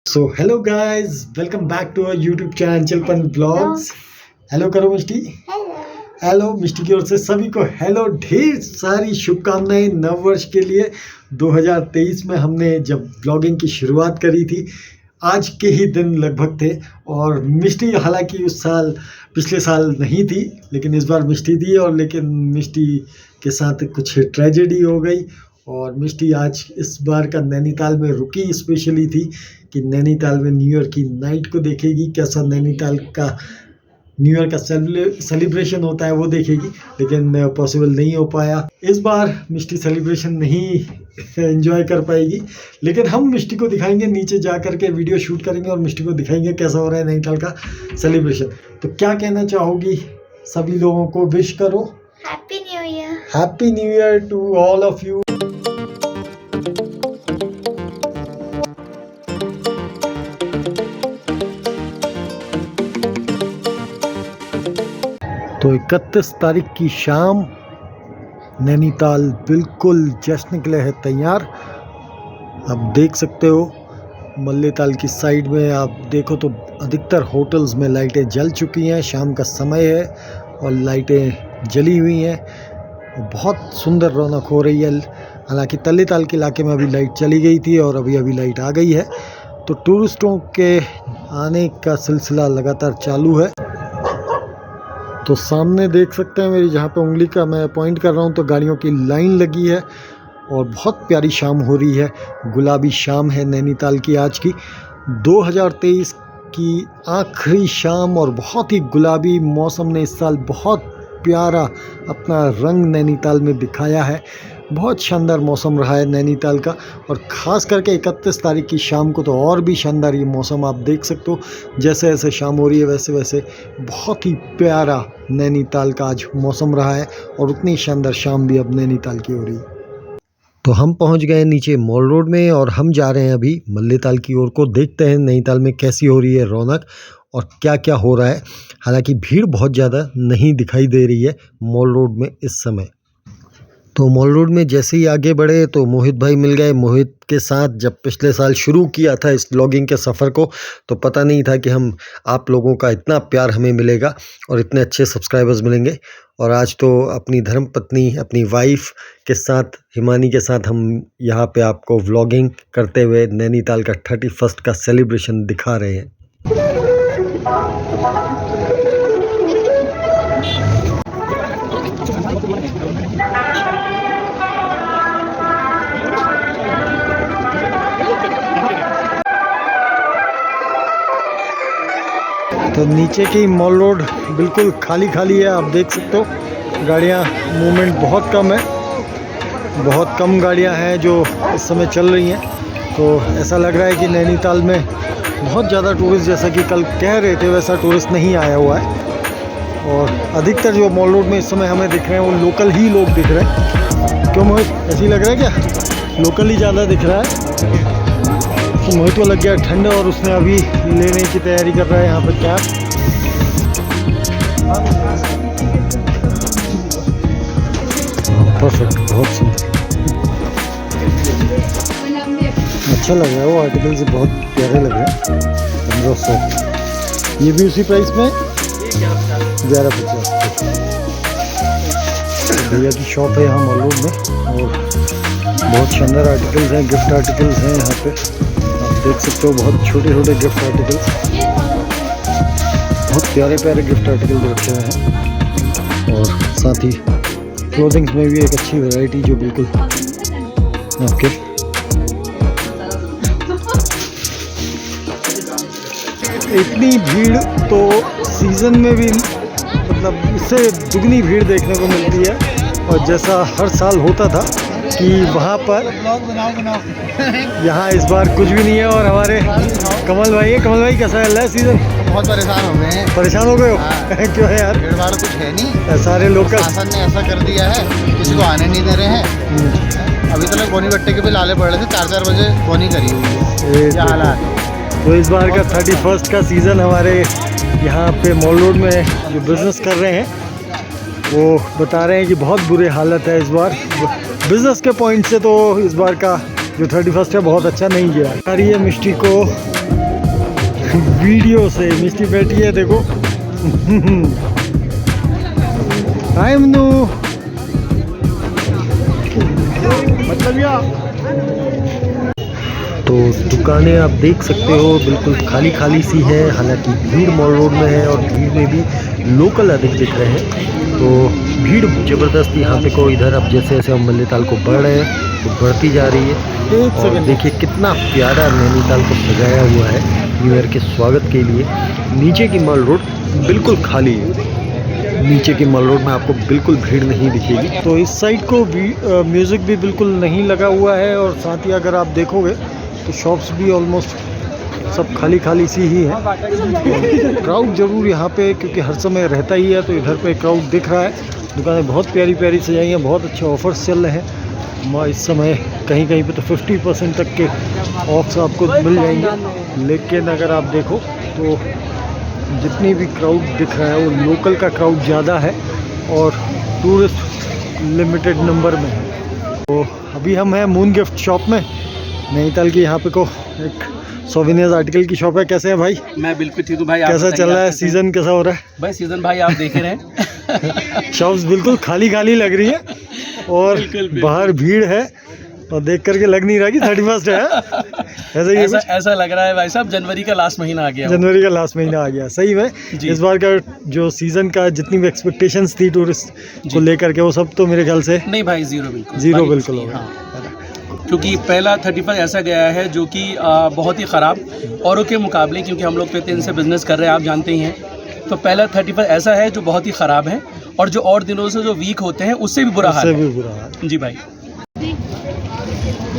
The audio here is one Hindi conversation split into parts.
So hello guys, welcome back to our YouTube channel चलपन ब्लॉग्स। हेलो करो मिष्टी। हेलो मिष्टी की ओर से सभी को हेलो, ढेर सारी शुभकामनाएं नव वर्ष के लिए। 2023 में हमने जब ब्लॉगिंग की शुरुआत करी थी, आज के ही दिन लगभग थे। और मिष्टी हालांकि उस साल पिछले साल नहीं थी, लेकिन इस बार मिष्टी थी। और लेकिन मिष्टी के साथ कुछ ट्रेजेडी हो गई और मिष्टी आज इस बार का नैनीताल में रुकी स्पेशली थी कि नैनीताल में न्यू ईयर की नाइट को देखेगी, कैसा नैनीताल का न्यू ईयर का सेलिब्रेशन होता है वो देखेगी। लेकिन पॉसिबल नहीं हो पाया। इस बार मिष्टी सेलिब्रेशन नहीं एंजॉय कर पाएगी, लेकिन हम मिष्टी को दिखाएंगे, नीचे जा कर के वीडियो शूट करेंगे और मिष्टी को दिखाएंगे कैसा हो रहा है नैनीताल का सेलिब्रेशन। तो क्या कहना चाहोगी? सभी लोगों को विश करो happy new year. Happy new year to all of you. तो 31 तारीख की शाम नैनीताल बिल्कुल जश्न के लिए है तैयार। आप देख सकते हो मल्लेताल की साइड में, आप देखो तो अधिकतर होटल्स में लाइटें जल चुकी हैं। शाम का समय है और लाइटें जली हुई हैं। बहुत सुंदर रौनक हो रही है। हालांकि तल्लेताल के इलाके में अभी लाइट चली गई थी और अभी लाइट आ गई है। तो टूरिस्टों के आने का सिलसिला लगातार चालू है। तो सामने देख सकते हैं मेरी, जहाँ पे उंगली का मैं पॉइंट कर रहा हूँ, तो गाड़ियों की लाइन लगी है और बहुत प्यारी शाम हो रही है। गुलाबी शाम है नैनीताल की आज की, 2023 की आखिरी शाम। और बहुत ही गुलाबी मौसम ने इस साल बहुत प्यारा अपना रंग नैनीताल में दिखाया है। बहुत शानदार मौसम रहा है नैनीताल का, और ख़ास करके 31 तारीख की शाम को तो और भी शानदार ये मौसम आप देख सकते हो। जैसे जैसे शाम हो रही है वैसे वैसे बहुत ही प्यारा नैनीताल का आज मौसम रहा है, और उतनी शानदार शाम भी अब नैनीताल की हो रही है। तो हम पहुंच गए नीचे मॉल रोड में और हम जा रहे हैं अभी मल्लेताल की ओर को। देखते हैं नैनीताल में कैसी हो रही है रौनक और क्या क्या हो रहा है। हालांकि भीड़ बहुत ज़्यादा नहीं दिखाई दे रही है मॉल रोड में इस समय। तो मॉल रोड में जैसे ही आगे बढ़े तो मोहित भाई मिल गए। मोहित के साथ जब पिछले साल शुरू किया था इस ब्लॉगिंग के सफ़र को, तो पता नहीं था कि हम आप लोगों का इतना प्यार हमें मिलेगा और इतने अच्छे सब्सक्राइबर्स मिलेंगे। और आज तो अपनी धर्मपत्नी, अपनी वाइफ के साथ, हिमानी के साथ हम यहाँ पे आपको व्लॉगिंग करते हुए नैनीताल का 31st का सेलिब्रेशन दिखा रहे हैं। तो नीचे की मॉल रोड बिल्कुल खाली खाली है, आप देख सकते हो। गाड़ियाँ मूवमेंट बहुत कम है, बहुत कम गाड़ियाँ हैं जो इस समय चल रही हैं। तो ऐसा लग रहा है कि नैनीताल में बहुत ज़्यादा टूरिस्ट, जैसा कि कल कह रहे थे, वैसा टूरिस्ट नहीं आया हुआ है। और अधिकतर जो मॉल रोड में इस समय हमें दिख रहे हैं वो लोकल ही लोग दिख रहे हैं। क्यों मोहित, ऐसे ही लग रहा है क्या? लोकल ही ज़्यादा दिख रहा है। तो मोहित को लग गया ठंड और उसने अभी लेने की तैयारी कर रहा है यहाँ पर कैप। परफेक्ट, बहुत सुंदर, अच्छा लग रहा है। वो आर्टिकल से बहुत प्यारे लग रहे हैं। 1500, ये भी उसी प्राइस में 1150। भैया की शॉप है यहाँ मॉल रोड में और बहुत शानदार आर्टिकल्स हैं, गिफ्ट आर्टिकल्स हैं यहाँ पे। आप देख सकते हो बहुत छोटे छोटे गिफ्ट आर्टिकल्स, बहुत प्यारे प्यारे गिफ्ट आर्टिकल रखे हुए हैं। और साथ ही क्लोथिंग्स में भी एक अच्छी वैरायटी जो बिल्कुल आपके इतनी भीड़ तो सीज़न में भी मतलब इससे दुगनी भीड़ देखने को मिलती है। और जैसा हर साल होता था कि वहाँ पर, यहाँ इस बार कुछ भी नहीं है। और हमारे कमल भाई है। कमल भाई कैसा है सीज़न? बहुत परेशान हो गए हैं। परेशान हो गए हो? क्यों है यार? भीड़ भाड़ कुछ है नहीं, सारे लोग का शासन ने ऐसा कर दिया है, किसी को आने नहीं दे रहे हैं। अभी तक बोनी बट्टे के भी लाले पड़ रहे थे, 4-4 बजे बोनी करी हुई है। क्या हालात। तो इस बार का 31st का सीज़न हमारे यहाँ पे मॉल रोड में जो बिज़नेस कर रहे हैं वो बता रहे हैं कि बहुत बुरे हालत है इस बार बिज़नेस के पॉइंट से। तो इस बार का जो 31st है बहुत अच्छा नहीं गया। आ रही है मिष्टी को वीडियो से मिस्टी बैठी है देखो। हाय मनु, तो दुकानें आप देख सकते हो बिल्कुल खाली खाली सी है, हालांकि भीड़ मॉल रोड में है और भीड़ में भी लोकल अधिक दिख रहे हैं। तो भीड़ ज़बरदस्त यहाँ पे को इधर अब जैसे जैसे हम मल्लेताल को बढ़ रहे हैं तो बढ़ती जा रही है। और देखिए कितना प्यारा नैनीताल को सजाया हुआ है न्यू ईयर के स्वागत के लिए। नीचे की मॉल रोड बिल्कुल खाली है, नीचे की मॉल रोड में आपको बिल्कुल भीड़ नहीं दिखेगी। तो इस साइड को भी म्यूज़िक भी बिल्कुल नहीं लगा हुआ है और साथ ही अगर आप देखोगे तो शॉप्स भी ऑलमोस्ट सब खाली खाली सी ही है। क्राउड ज़रूर यहाँ पे क्योंकि हर समय रहता ही है, तो इधर पे क्राउड दिख रहा है। दुकानें बहुत प्यारी प्यारी सजाई हैं, बहुत अच्छे ऑफर्स चल रहे हैं। इस समय कहीं कहीं पे तो 50% तक के ऑफ्स आपको मिल जाएंगे। लेकिन अगर आप देखो तो जितनी भी क्राउड दिख रहा है वो लोकल का क्राउड ज़्यादा है और टूरिस्ट लिमिटेड नंबर में है। तो अभी हम हैं मून गिफ्ट शॉप में नैनीताल की। यहाँ पे को एक सोवेनियर्स आर्टिकल की शॉप है। कैसे है भाई? मैं बिल्कुल ठीक हूँ भाई। कैसा चल रहा है? सीज़न कैसा हो रहा है भाई? सीज़न भाई आप देख रहे हैं शॉप्स बिल्कुल खाली खाली लग रही है और बाहर भीड़ है और देख करके लग नहीं रहा कि 31 है। ऐसा लग रहा है भाई साहब जनवरी का लास्ट महीना आ गया। जनवरी का लास्ट महीना आ गया सही में। इस बार का जो सीज़न का जितनी भी एक्सपेक्टेशंस थी टूरिस्ट को लेकर के वो सब तो मेरे ख्याल से नहीं भाई, ज़ीरो बिल्कुल हो गया। क्योंकि पहला 31 ऐसा गया है जो कि बहुत ही ख़राब औरों के मुकाबले, क्योंकि हम लोग तो इतने दिन से बिज़नेस कर रहे हैं आप जानते ही हैं। तो पहला 31 ऐसा है जो बहुत ही ख़राब है और जो और दिनों से जो वीक होते हैं उससे भी बुरा हाल है। जी भाई।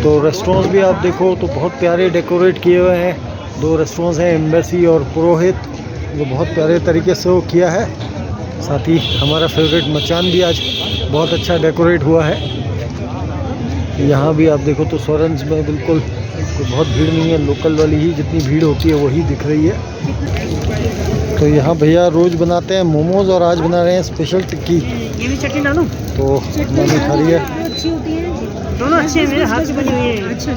तो रेस्टोरेंट्स भी आप देखो तो बहुत प्यारे डेकोरेट किए हुए हैं। 2 रेस्टोरेंट्स हैं, एम्बेसी और पुरोहित, जो बहुत प्यारे तरीके से वो किया है। साथ ही हमारा फेवरेट मचान भी आज बहुत अच्छा डेकोरेट हुआ है। यहाँ भी आप देखो तो स्वरंज में बिल्कुल बहुत भीड़ नहीं है, लोकल वाली ही जितनी भीड़ होती है वही दिख रही है। तो यहाँ भैया रोज़ बनाते हैं मोमोज़ और आज बना रहे हैं स्पेशल टिक्की। ये भी चटनी डालूं? तो मम्मी खा रही है। अच्छी होती है, दोनों अच्छे हैं, मेरे हाथ से बनी हुई है। अच्छा।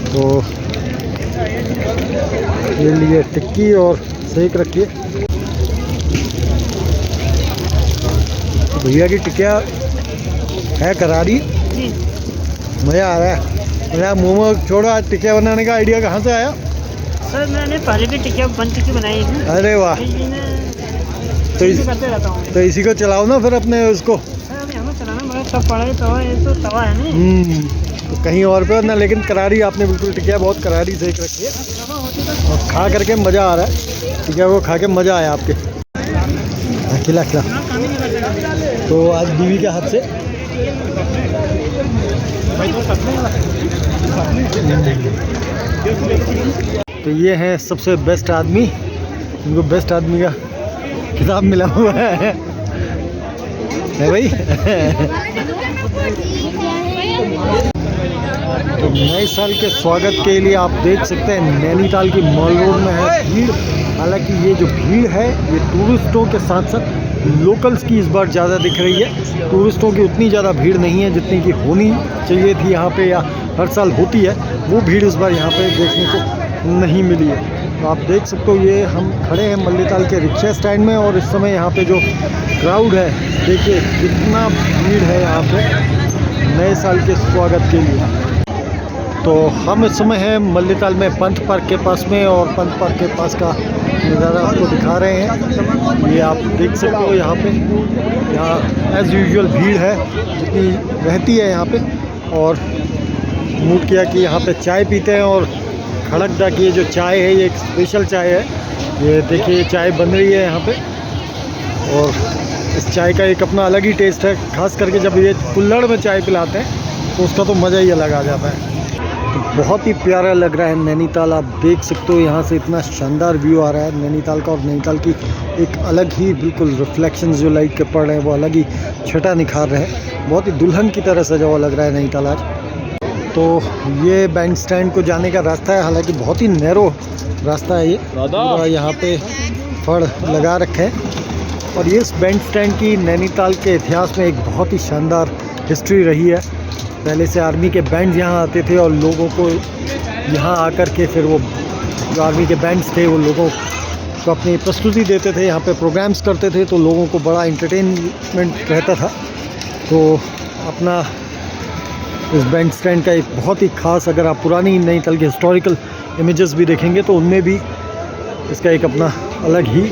तो ये लिए टिक्की और सेक रखिए। भैया की टिक्किया है करारी, मज़ा आ रहा है। मेरा मोमो छोड़ो, आज टिक्किया बनाने का आइडिया कहाँ से आया? सर मैंने पहले भी टिक्किया बन चुकी बनाई है। अरे वाह, करते रहता हूँ। तो इसी को चलाओ ना फिर अपने उसको। सर अभी हमें चलाना बड़ा तब पड़ा है, तवा है तो तवा है नहीं। तो कहीं और पे ना, लेकिन करारी आपने बिल्कुल टिक्किया बहुत करारी सेक रखी है और खा करके मज़ा आ रहा है। टिक्किया को खा के मज़ा आया आपके। खिला तो आज बीवी के हाथ से तो ये है सबसे बेस्ट आदमी, इनको बेस्ट आदमी का खिताब मिला हुआ है भाई। तो नए साल के स्वागत के लिए आप देख सकते हैं नैनीताल की मॉल रोड में है भीड़। हालांकि ये जो भीड़ है ये टूरिस्टों के साथ साथ लोकल्स की इस बार ज़्यादा दिख रही है। टूरिस्टों की उतनी ज़्यादा भीड़ नहीं है जितनी की होनी चाहिए थी यहाँ पे, या हर साल होती है। वो भीड़ इस बार यहाँ पे देखने को नहीं मिली है। तो आप देख सकते हो ये हम खड़े हैं मल्लेताल के रिक्शा स्टैंड में और इस समय यहाँ पे जो क्राउड है देखिए कितना भीड़ है यहाँ पे नए साल के स्वागत के लिए। तो हम इस समय हैं मल्लेताल में पंथ पार्क के पास में और पंथ पार्क के पास का नज़ारा आपको दिखा रहे हैं। ये आप देख सकते हो यहाँ पे, यहाँ एज़ यूजुअल भीड़ है जितनी रहती है यहाँ पे। और मूड किया कि यहाँ पे चाय पीते हैं और खड़कदा की जो चाय है ये एक स्पेशल चाय है। ये देखिए चाय बन रही है यहाँ पे और इस चाय का एक अपना अलग ही टेस्ट है। खास करके जब ये कुल्हड़ में चाय पिलाते हैं तो उसका तो मज़ा ही अलग आ जाता है। तो बहुत ही प्यारा लग रहा है नैनीताल। आप देख सकते हो यहाँ से इतना शानदार व्यू आ रहा है नैनीताल का और नैनीताल की एक अलग ही बिल्कुल रिफ्लेक्शंस जो लाइट के पड़ रहे हैं वो अलग ही छटा निखार रहे हैं। बहुत ही दुल्हन की तरह सजा हुआ लग रहा है नैनीताल आज। तो ये बैंड स्टैंड को जाने का रास्ता है, हालांकि बहुत ही नैरो रास्ता है ये, यहाँ पे फड़ लगा रखे हैं। और ये इस बैंड स्टैंड की नैनीताल के इतिहास में एक बहुत ही शानदार हिस्ट्री रही है। पहले से आर्मी के बैंड यहाँ आते थे और लोगों को यहाँ आकर के फिर वो जो आर्मी के बैंड्स थे वो लोगों को अपनी प्रस्तुति देते थे, यहाँ पे प्रोग्राम्स करते थे, तो लोगों को बड़ा एंटरटेनमेंट रहता था। तो अपना इस बैंड स्टैंड का एक बहुत ही ख़ास, अगर आप पुरानी नैनीताल के हिस्टोरिकल इमेजेस भी देखेंगे तो उनमें भी इसका एक अपना अलग ही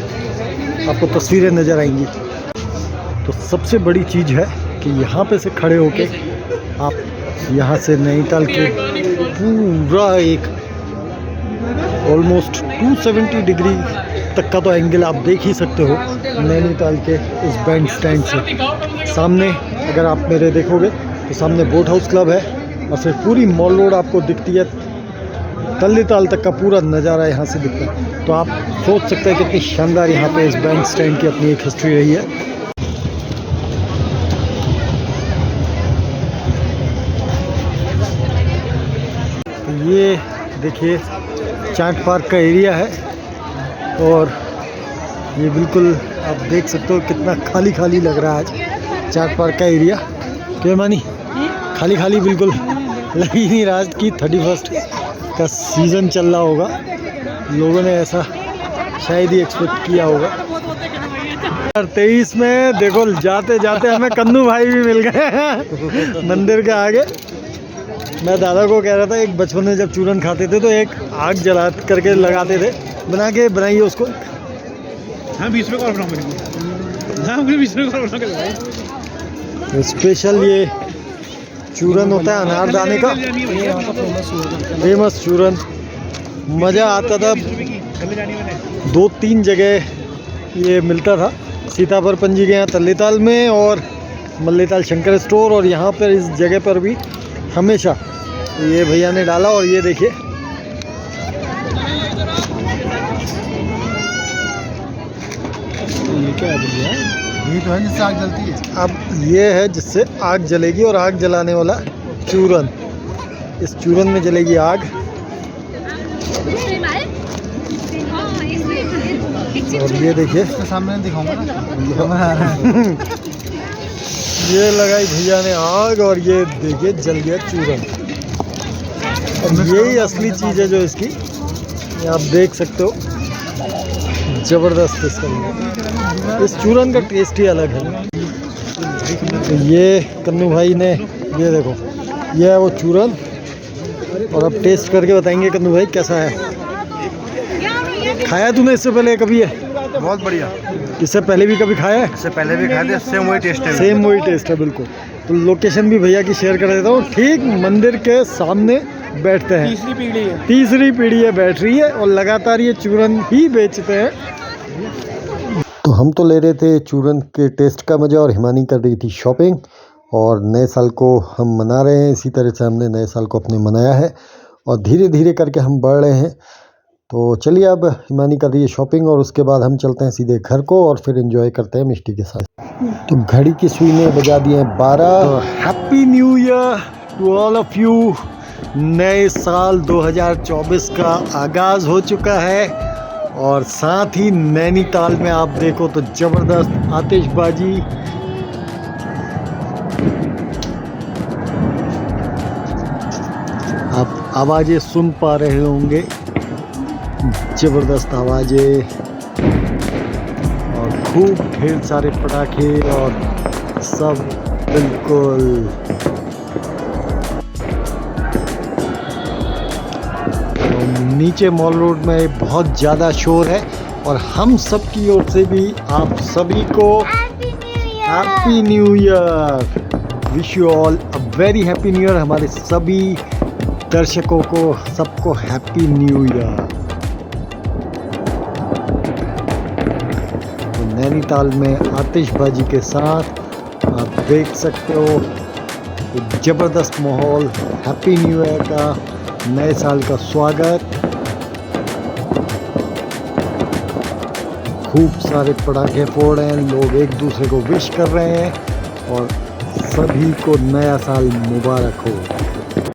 आपको तस्वीरें नज़र आएंगी। तो सबसे बड़ी चीज़ है कि यहाँ पे से खड़े होके आप यहाँ से नैनीताल के पूरा एक ऑलमोस्ट 270 डिग्री तक का तो एंगल आप देख ही सकते हो नैनीताल के इस बैंड स्टैंड से। सामने अगर आप मेरे देखोगे तो सामने बोट हाउस क्लब है और फिर पूरी मॉल रोड आपको दिखती है, तल्लीताल तक का पूरा नज़ारा यहाँ से दिखता है। तो आप सोच सकते हैं कितनी शानदार यहाँ पे इस बैंड स्टैंड की अपनी एक हिस्ट्री रही है। तो ये देखिए चाट पार्क का एरिया है और ये बिल्कुल आप देख सकते हो कितना खाली खाली लग रहा है आज चाट पार्क का एरिया। क्या मानी खाली खाली बिल्कुल लग ही नहीं रहा आज कि 31 का सीज़न चल रहा होगा, लोगों ने ऐसा शायद ही एक्सपेक्ट किया होगा। 2023 में देखो जाते जाते हमें कन्नू भाई भी मिल गए मंदिर के आगे। मैं दादा को कह रहा था एक बचपन में जब चूरन खाते थे तो एक आग जला करके लगाते थे, बनाइए उसको। हाँ 20 रुपये और बनाऊँ, हाँ 20 रुपये और बना। स्पेशल ये चूरन होता है अनारदाने का, फेमस चूरन। मज़ा आता था, 2-3 जगह ये मिलता था, सीतापुर पंजी के यहाँ तल्लीताल में और मल्लीताल शंकर स्टोर, और यहाँ पर इस जगह पर भी हमेशा। तो ये भैया ने डाला और ये देखिए ये क्या है भैया, ये तो है जिससे आग जलती है। अब ये है जिससे आग जलेगी और आग जलाने वाला चूरन, इस चूरन में जलेगी आग। और ये देखिए इसके सामने दिखाऊंगा ना ये लगाई भैया ने आग और ये देखिए जल गया चूरन। और यही असली चीज़ है जो इसकी, ये आप देख सकते हो, ज़बरदस्त इसका, इस चूरन का टेस्ट ही अलग है। तो ये कन्नू भाई ने, ये देखो ये है वो चूरन, और अब टेस्ट करके बताएंगे कन्नू भाई कैसा है। खाया तूने इससे पहले कभी है? बहुत बढ़िया। इससे पहले भी कभी खाया है? इससे पहले भी खाए थे, सेम वही टेस्ट है। सेम वही टेस्ट है बिल्कुल। तो लोकेशन भी भैया की शेयर कर देता हूँ, ठीक मंदिर के सामने बैठते हैं। तीसरी पीढ़ी है बैठ रही है और लगातार ये चूरन ही बेचते हैं। तो हम तो ले रहे थे चूरन के टेस्ट का मज़ा और हिमानी कर रही थी शॉपिंग, और नए साल को हम मना रहे हैं। इसी तरह से हमने नए साल को अपने मनाया है और धीरे धीरे करके हम बढ़ रहे हैं। तो चलिए अब हिमानी कर रही है शॉपिंग और उसके बाद हम चलते हैं सीधे घर को और फिर एंजॉय करते हैं मिष्टी के साथ। तो घड़ी की सुई ने बजा दिए हैं 12। Happy new year to all of you. नए साल 2024 का आगाज़ हो चुका है और साथ ही नैनीताल में आप देखो तो ज़बरदस्त आतिशबाजी। आप आवाज़ें सुन पा रहे होंगे, ज़बरदस्त आवाज़ें और खूब ढेर सारे पटाखे और सब बिल्कुल। तो नीचे मॉल रोड में बहुत ज़्यादा शोर है और हम सब की ओर से भी आप सभी को happy new year. Wish you all a very happy new year. हमारे सभी दर्शकों को सबको हैप्पी न्यू ईयर। नैनीताल में आतिशबाजी के साथ आप देख सकते हो एक ज़बरदस्त माहौल, हैप्पी न्यू ईयर का, नए साल का स्वागत। खूब सारे पटाखे फोड़ रहे हैं लोग, एक दूसरे को विश कर रहे हैं और सभी को नया साल मुबारक हो।